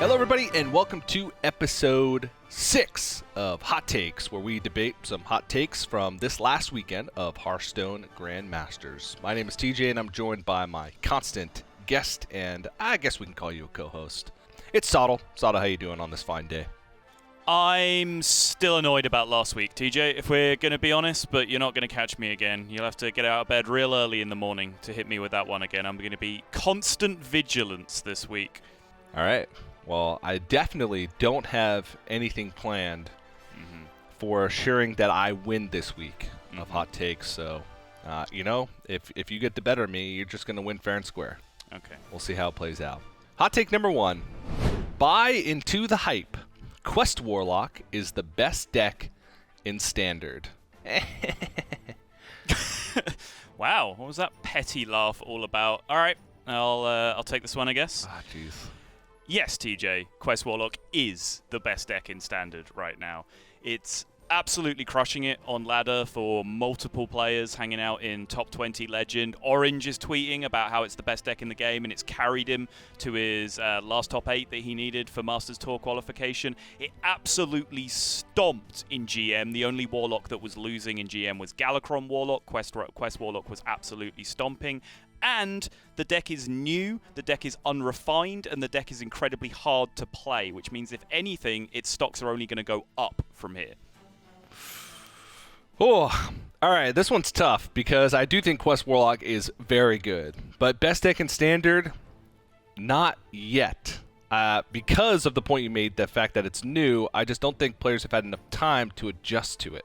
Hello, everybody, and welcome to episode 6 of Hot Takes, where we debate some hot takes from this last weekend of Hearthstone Grandmasters. My name is TJ, and I'm joined by my constant guest, and I guess we can call you a co-host. It's Sottle. Sottle, how you doing on this fine day? I'm still annoyed about last week, TJ, if we're going to be honest, but you're not going to catch me again. You'll have to get out of bed real early in the morning to hit me with that one again. I'm going to be constant vigilance this week. All right. Well, I definitely don't have anything planned for assuring that I win this week of Hot Takes. So, if you get the better of me, you're just going to win fair and square. Okay. We'll see how it plays out. Hot take number 1. Buy into the hype. Quest Warlock is the best deck in Standard. Wow, what was that petty laugh all about? All right, I'll take this one, I guess. Ah, jeez. Yes, TJ, Quest Warlock is the best deck in Standard right now. It's absolutely crushing it on ladder for multiple players hanging out in top 20 Legend. Orange is tweeting about how it's the best deck in the game, and it's carried him to his last top 8 that he needed for Masters Tour qualification. It absolutely stomped in GM. The only Warlock that was losing in GM was Galakron Warlock. Quest Warlock was absolutely stomping. And the deck is new, the deck is unrefined, and the deck is incredibly hard to play, which means, if anything, its stocks are only going to go up from here. Oh, all right. This one's tough because I do think Quest Warlock is very good, but best deck in Standard, not yet. Because of the point you made, the fact that it's new, I just don't think players have had enough time to adjust to it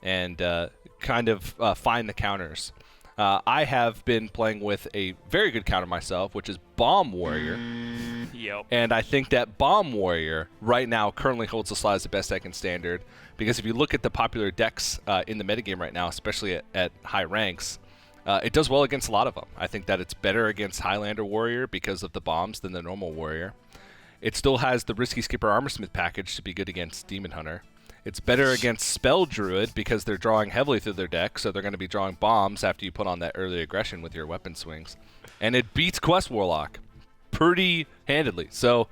and find the counters. I have been playing with a very good counter myself, which is Bomb Warrior. Yep. And I think that Bomb Warrior right now currently holds the slot as the best deck in Standard, because if you look at the popular decks in the metagame right now, especially at high ranks, it does well against a lot of them. I think that it's better against Highlander Warrior because of the bombs than the normal Warrior. It still has the Risky Skipper Armorsmith package to be good against Demon Hunter. It's better against Spell Druid because they're drawing heavily through their deck, so they're going to be drawing bombs after you put on that early aggression with your weapon swings. And it beats Quest Warlock pretty handedly. So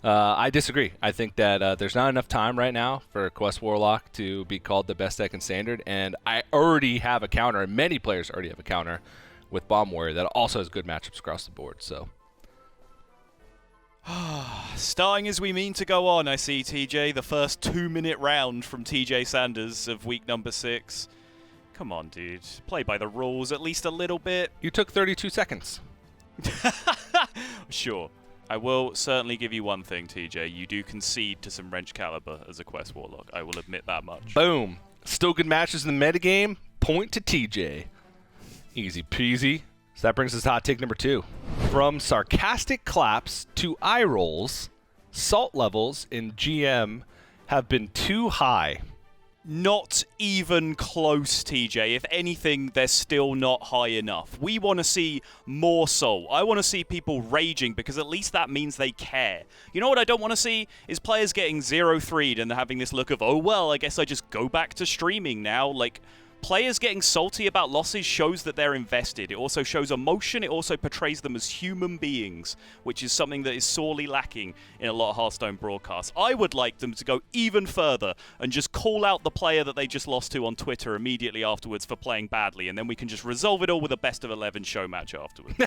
I disagree. I think that there's not enough time right now for Quest Warlock to be called the best deck in Standard, and I already have a counter, and many players already have a counter with Bomb Warrior that also has good matchups across the board. So. Starting as we mean to go on, I see, TJ. The first 2-minute round from TJ Sanders of week number 6. Come on, dude. Play by the rules at least a little bit. You took 32 seconds. Sure. I will certainly give you one thing, TJ. You do concede to some Wrench Caliber as a Quest Warlock. I will admit that much. Boom. Still good matches in the metagame. Point to TJ. Easy peasy. So that brings us to hot take number 2. From sarcastic claps to eye rolls, salt levels in GM have been too high. Not even close, TJ. If anything, they're still not high enough. We want to see more salt. I want to see people raging, because at least that means they care. You know what I don't want to see? Is players getting 0-3'd and having this look of, oh, well, I guess I just go back to streaming now. Like, players getting salty about losses shows that they're invested. It also shows emotion. It also portrays them as human beings, which is something that is sorely lacking in a lot of Hearthstone broadcasts. I would like them to go even further and just call out the player that they just lost to on Twitter immediately afterwards for playing badly, and then we can just resolve it all with a best of 11 show match afterwards.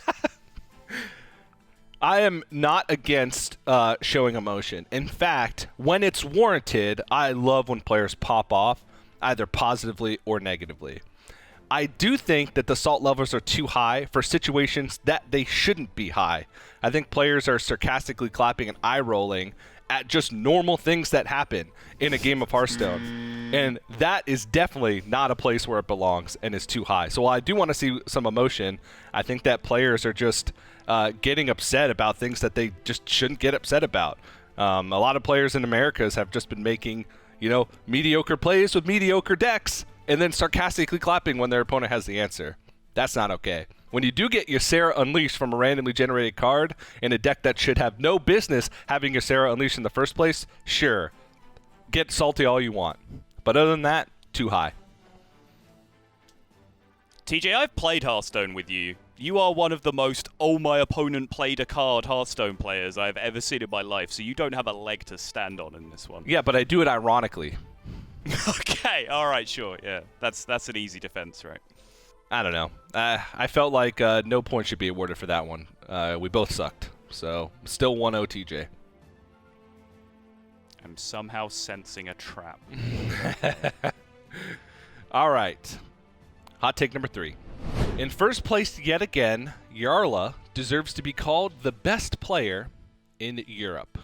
I am not against showing emotion. In fact, when it's warranted, I love when players pop off, either positively or negatively. I do think that the salt levels are too high for situations that they shouldn't be high. I think players are sarcastically clapping and eye rolling at just normal things that happen in a game of Hearthstone. And that is definitely not a place where it belongs and is too high. So while I do want to see some emotion, I think that players are just getting upset about things that they just shouldn't get upset about. A lot of players in Americas have just been making mediocre plays with mediocre decks and then sarcastically clapping when their opponent has the answer. That's not okay. When you do get your Sarah Unleashed from a randomly generated card in a deck that should have no business having your Sarah Unleashed in the first place, sure, get salty all you want. But other than that, too high. TJ, I've played Hearthstone with you. You are one of the most, oh, my opponent played a card Hearthstone players I've ever seen in my life, so you don't have a leg to stand on in this one. Yeah, but I do it ironically. Okay, alright, sure, yeah. That's an easy defense, right? I don't know. I felt like no point should be awarded for that one. We both sucked. So, still 1-0 TJ. I'm somehow sensing a trap. All right. Hot take number 3. In first place yet again, Jarla deserves to be called the best player in Europe.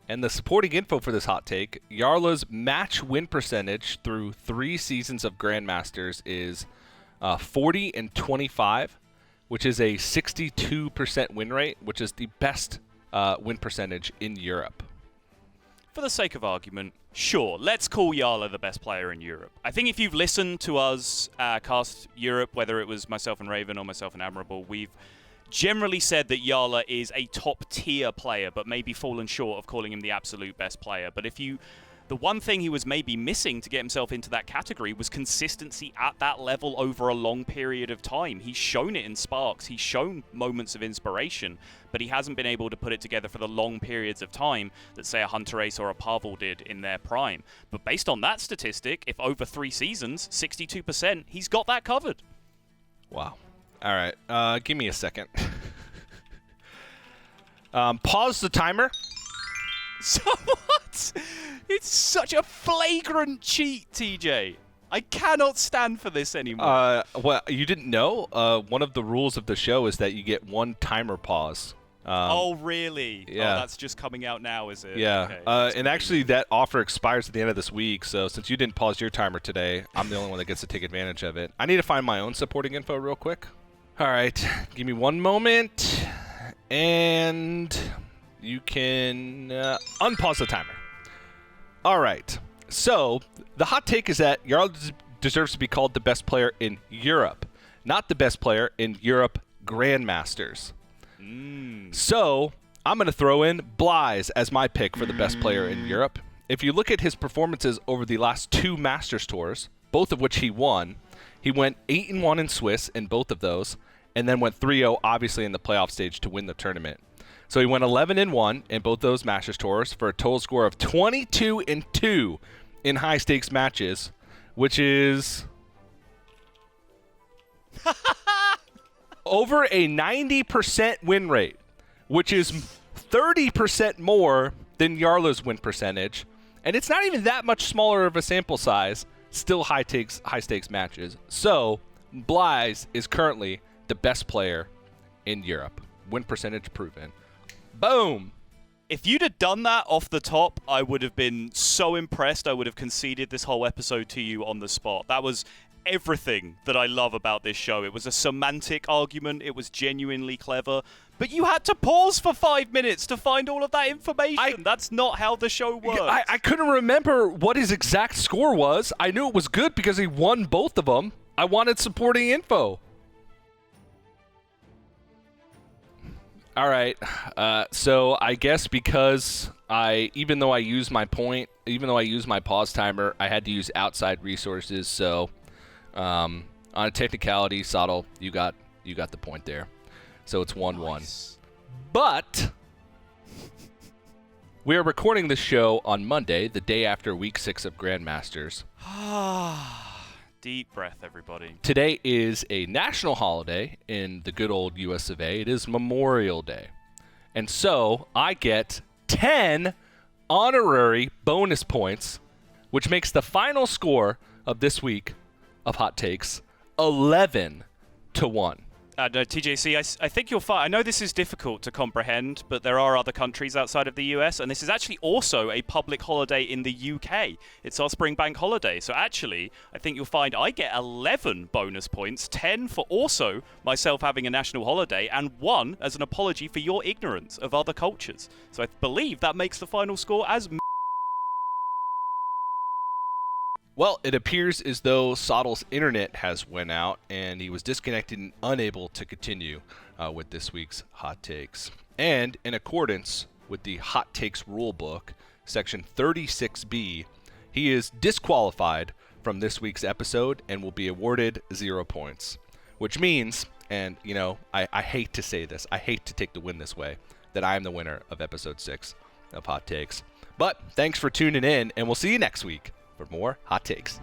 And the supporting info for this hot take, Jarla's match win percentage through 3 seasons of Grandmasters is 40 and 25, which is a 62% win rate, which is the best win percentage in Europe. For the sake of argument, sure, let's call Jarla the best player in Europe. I think if you've listened to us cast Europe, whether it was myself and Raven or myself and Admirable, we've generally said that Jarla is a top-tier player, but maybe fallen short of calling him the absolute best player. But the one thing he was maybe missing to get himself into that category was consistency at that level over a long period of time. He's shown it in sparks, he's shown moments of inspiration, but he hasn't been able to put it together for the long periods of time that, say, a Hunter Ace or a Pavel did in their prime. But based on that statistic, if over 3 seasons, 62%, he's got that covered. Wow. All right. Give me a second. Pause the timer. So what? It's such a flagrant cheat, TJ. I cannot stand for this anymore. Well, you didn't know? One of the rules of the show is that you get 1 timer pause. Oh, really? Yeah. Oh, that's just coming out now, is it? Yeah. Okay, and actually, that offer expires at the end of this week, so since you didn't pause your timer today, I'm the only one that gets to take advantage of it. I need to find my own supporting info real quick. All right. Give me 1 moment, and you can unpause the timer. All right. So the hot take is that Jarl deserves to be called the best player in Europe, not the best player in Europe Grandmasters. So I'm going to throw in Blyze as my pick for the best player in Europe. If you look at his performances over the last 2 Masters tours, both of which he won, he went 8-1 in Swiss in both of those, and then went 3-0 obviously in the playoff stage to win the tournament. So he went 11-1 in both those Masters tours for a total score of 22-2 in high-stakes matches, which is over a 90% win rate, which is 30% more than Jarla's win percentage. And it's not even that much smaller of a sample size, still high-stakes matches. So Blyze is currently the best player in Europe. Win percentage proven. Boom! If you'd have done that off the top, I would have been so impressed. I would have conceded this whole episode to you on the spot. That was everything that I love about this show. It was a semantic argument. It was genuinely clever. But you had to pause for 5 minutes to find all of that information. That's not how the show works. I couldn't remember what his exact score was. I knew it was good because he won both of them. I wanted supporting info. All right, so I guess because even though I used my pause timer, I had to use outside resources. So, on a technicality, Sottle, you got the point there. So it's 1-1. Nice. But we are recording this show on Monday, the day after Week 6 of Grandmasters. Deep breath, everybody. Today is a national holiday in the good old US of A. It is Memorial Day. And so I get 10 honorary bonus points, which makes the final score of this week of Hot Takes 11-1. No, TJC, I think you'll find... I know this is difficult to comprehend, but there are other countries outside of the US, and this is actually also a public holiday in the UK. It's our spring bank holiday, so actually, I think you'll find I get 11 bonus points, 10 for also myself having a national holiday, and 1 as an apology for your ignorance of other cultures. So I believe that makes the final score as... Well, it appears as though Sottle's internet has went out, and he was disconnected and unable to continue with this week's Hot Takes. And in accordance with the Hot Takes rulebook, Section 36B, he is disqualified from this week's episode and will be awarded 0 points. Which means, and you know, I hate to say this, I hate to take the win this way, that I am the winner of episode 6 of Hot Takes. But thanks for tuning in, and we'll see you next week for more Hot Takes.